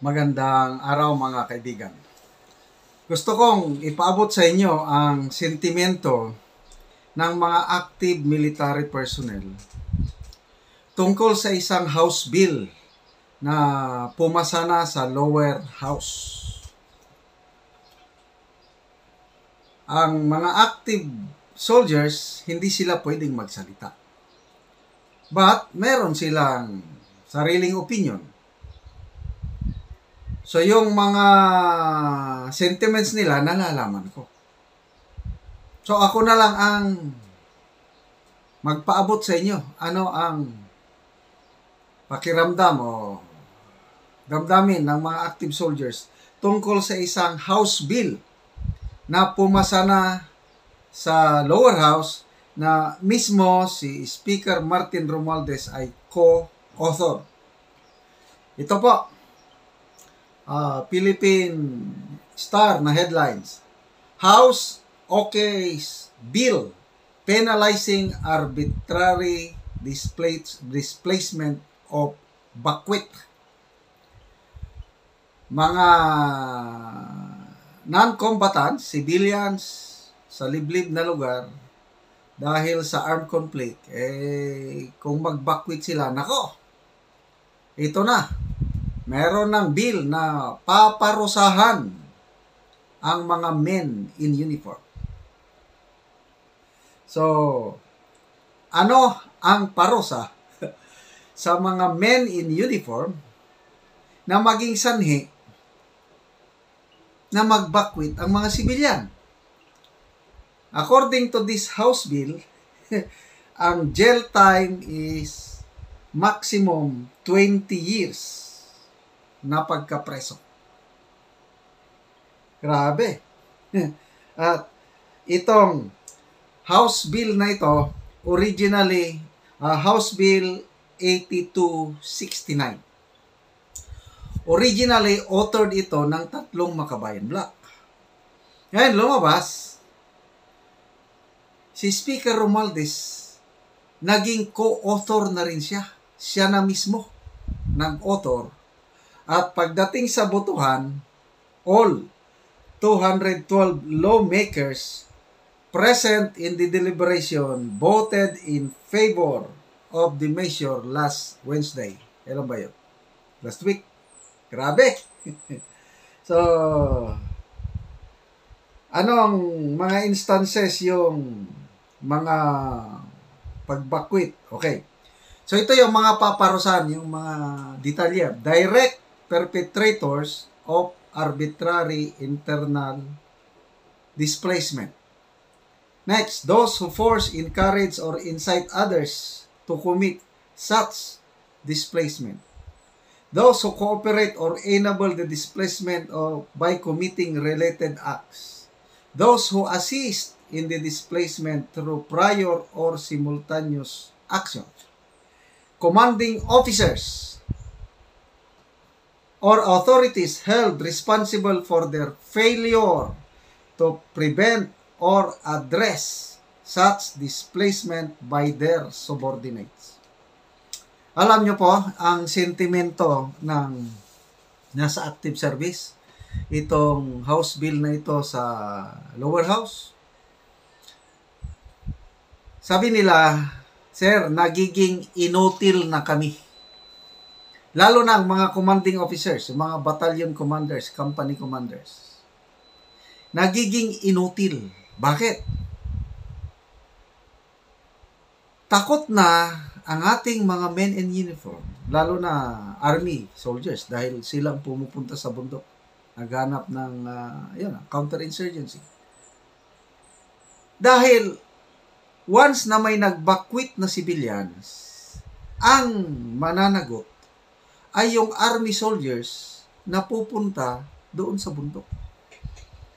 Magandang araw mga kaibigan. Gusto kong ipaabot sa inyo ang sentimento ng mga active military personnel tungkol sa isang House Bill na pumasa na sa lower house. Ang mga active soldiers, hindi sila pwedeng magsalita. But meron silang sariling opinion. So, yung mga sentiments nila, nalalaman ko. So, ako na lang ang magpaabot sa inyo. Ano ang pakiramdam o damdamin ng mga active soldiers tungkol sa isang House Bill na pumasa na sa lower house na mismo si Speaker Martin Romualdez ay co-author. Ito po. Philippine Star na headlines. House OK's Bill Penalizing Arbitrary Displacement of Buckwheat. Mga non-combatants, civilians sa liblib na lugar dahil sa armed conflict, kung mag-buckwheat sila, nako, ito na. Meron ng bill na paparusahan ang mga men in uniform. So, ano ang parusa sa mga men in uniform na maging sanhi na mag-buckwheat ang mga sibilyan? According to this House Bill, ang jail time is maximum 20 years na pagkapreso. Grabe. At itong House Bill na ito, originally, House Bill 8269. Originally, authored ito ng 3 makabayan bloc. Ngayon, lumabas, si Speaker Romualdez, naging co-author na rin siya. Siya na mismo nag-author. At pagdating sa botohan, all 212 lawmakers present in the deliberation voted in favor of the measure last Wednesday. Kailan ba yun? Last week. Grabe! So, anong mga instances yung mga pagbakwit? Okay. So, ito yung mga paparusahan, yung mga detalye. Direct perpetrators of arbitrary internal displacement. Next, those who force, encourage, or incite others to commit such displacement. Those who cooperate or enable the displacement by committing related acts. Those who assist in the displacement through prior or simultaneous action. Commanding officers or authorities held responsible for their failure to prevent or address such displacement by their subordinates. Alam nyo po, ang sentimento ng nasa active service, itong House Bill na ito sa lower house, sabi nila, sir, nagiging inutil na kami. Lalo na ang mga commanding officers, mga battalion commanders, company commanders. Nagiging inutil. Bakit? Takot na ang ating mga men in uniform, lalo na army soldiers, dahil silang pumupunta sa bundok, naghanap ng counterinsurgency. Dahil once na may nag-buckwheat na civilians, ang mananagot ay yung army soldiers na pupunta doon sa bundok.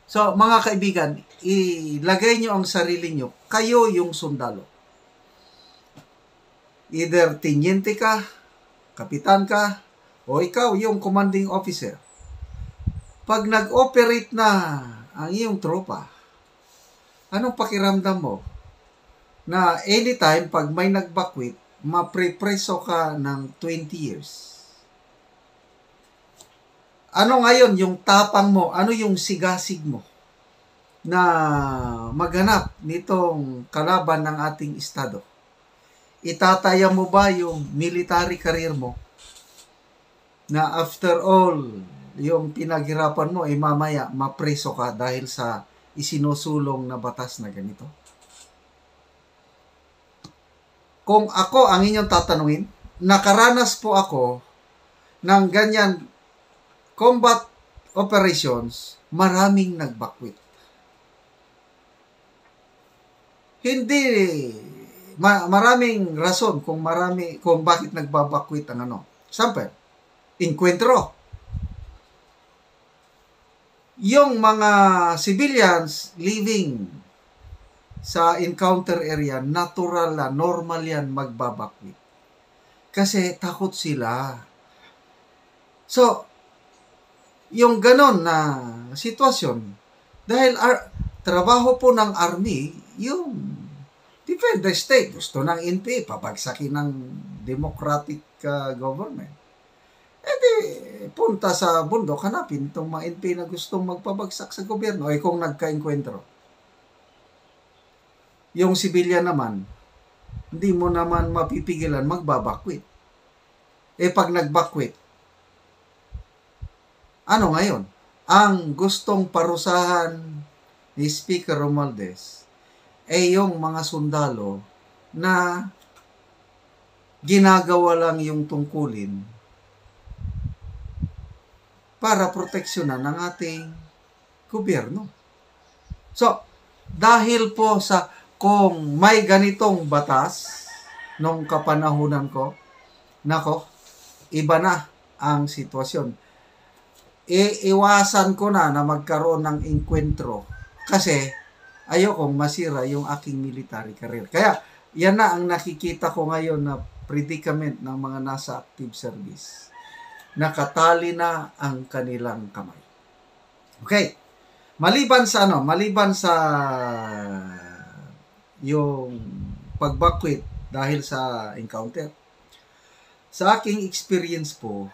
So, mga kaibigan, ilagay nyo ang sarili nyo. Kayo yung sundalo. Either teniente ka, kapitan ka, o ikaw yung commanding officer. Pag nag-operate na ang iyong tropa, anong pakiramdam mo? Na anytime, pag may nag-buckwheat, maprepreso ka ng 20 years. Ano ngayon yung tapang mo? Ano yung sigasig mo na maghanap nitong kalaban ng ating Estado? Itataya mo ba yung military career mo na after all, yung pinaghirapan mo ay mamaya mapreso ka dahil sa isinusulong na batas na ganito? Kung ako ang inyong tatanungin, nakaranas po ako ng ganyan combat operations, maraming nagbakwit. Hindi maraming rason kung bakit nagbabakwit ang ano. Example, inkwentro. Yung mga civilians living sa encounter area, natural na, normal yan magbabakwit. Kasi takot sila. So, yung ganon na sitwasyon, dahil trabaho po ng army, yung defend the state, gusto ng NPA, pabagsakin ng democratic government. Punta sa bundok, hanapin itong mga NPA na gustong magpabagsak sa gobyerno, ay kung nagka-enkwentro. Yung civilian naman, hindi mo naman mapipigilan, magbabakwit. Pag nagbakwit, ano ngayon? Ang gustong parusahan ni Speaker Romualdez ay yung mga sundalo na ginagawa lang yung tungkulin para proteksyonan ng ating gobyerno. So, dahil po sa kung may ganitong batas nung kapanahunan ko, nako, iba na ang sitwasyon. Iwasan ko na magkaroon ng enkwentro kasi ayokong masira yung aking military career. Kaya, yan na ang nakikita ko ngayon na predicament ng mga nasa active service. Nakatali na ang kanilang kamay. Okay. Maliban sa yung pagbakwit dahil sa encounter. Sa aking experience po,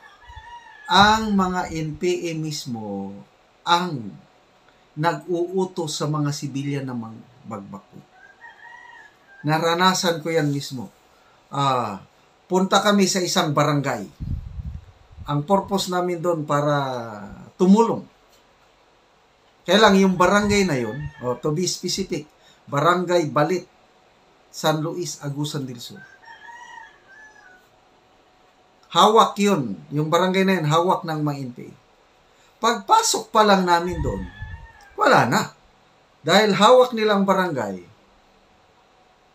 ang mga NPA mismo ang nag-uutos sa mga sibilyan na magbakwit. Naranasan ko yan mismo. Punta kami sa isang barangay. Ang purpose namin doon para tumulong. Kaya lang yung barangay na yun, to be specific, Barangay Balit, San Luis, Agusan del Sur. Hawak yun. Yung barangay na yun, hawak ng mga NPA. Pagpasok pa lang namin doon, wala na. Dahil hawak nilang barangay,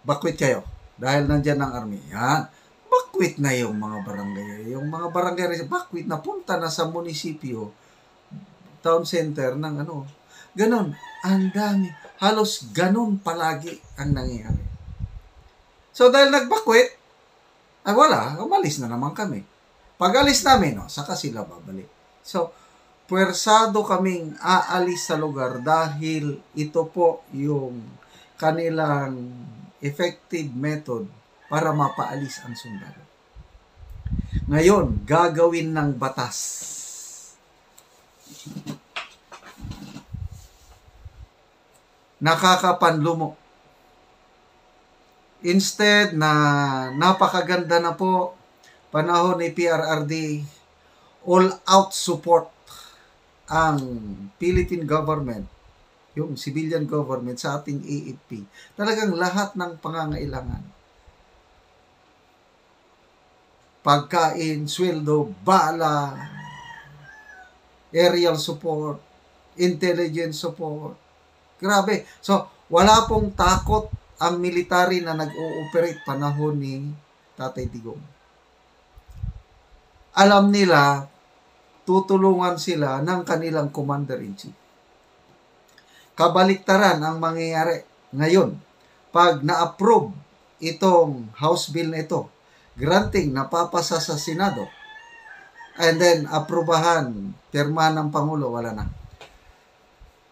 bakwit kayo. Dahil nandyan ang army. Yan. Bakwit na yung mga barangay. Yung mga barangay, bakwit na punta na sa munisipyo, town center ng ano. Ganon. Ang dami. Halos ganon palagi ang nangyayari. So, dahil nagbakwit, ay wala, umalis na naman kami. Pag alis namin, saka sila babalik. So, puwersado kaming aalis sa lugar dahil ito po yung kanilang effective method para mapaalis ang sundalo. Ngayon, gagawin ng batas. Nakakapanlumo. Instead na napakaganda na po panahon ni PRRD, all-out support ang Philippine government, yung civilian government sa ating AFP. Talagang lahat ng pangangailangan. Pagkain, sweldo, bala, aerial support, intelligence support. Grabe. So, wala pong takot ang military na nag-ooperate panahon ni Tatay Digong. Alam nila, tutulungan sila ng kanilang commander-in-chief. Kabaliktaran ang mangyayari ngayon. Pag na-approve itong House Bill na ito, granting napapasa sa Senado, and then aprubahan, pirma ng Pangulo, wala na.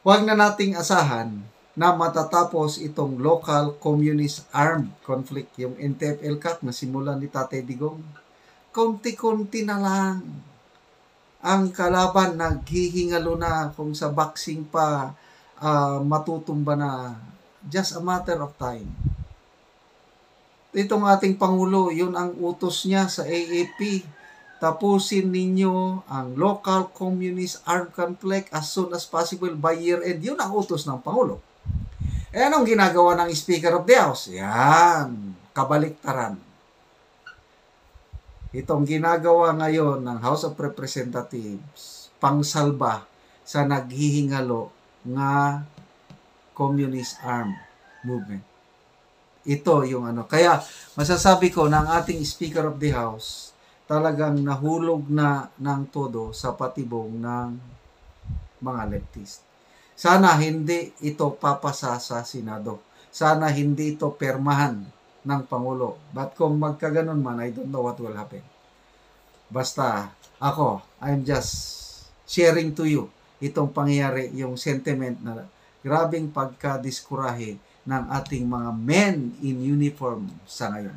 Huwag na nating asahan na matatapos itong local communist armed conflict, yung NTF-ELCAC na simulan ni Tatay Digong. Konti-konti na lang ang kalaban naghihingalo na, kung sa boxing pa matutumba na, just a matter of time. Itong ating Pangulo, yun ang utos niya sa AAP. Tapusin ninyo ang local communist armed conflict as soon as possible by year end. Yun ang utos ng Pangulo. Eh, anong ginagawa ng Speaker of the House? Yan, kabaliktaran. Itong ginagawa ngayon ng House of Representatives, pangsalba sa naghihingalo nga communist armed movement. Ito yung ano. Kaya masasabi ko ng ating Speaker of the House, talagang nahulog na ng todo sa patibong ng mga leftist. Sana hindi ito papasa sa Senado. Sana hindi ito permahan ng Pangulo. But kung magkaganon man, I don't know what will happen. Basta ako, I'm just sharing to you itong pangyayari, yung sentiment na grabing pagkadiskurahe ng ating mga men in uniform sa ngayon.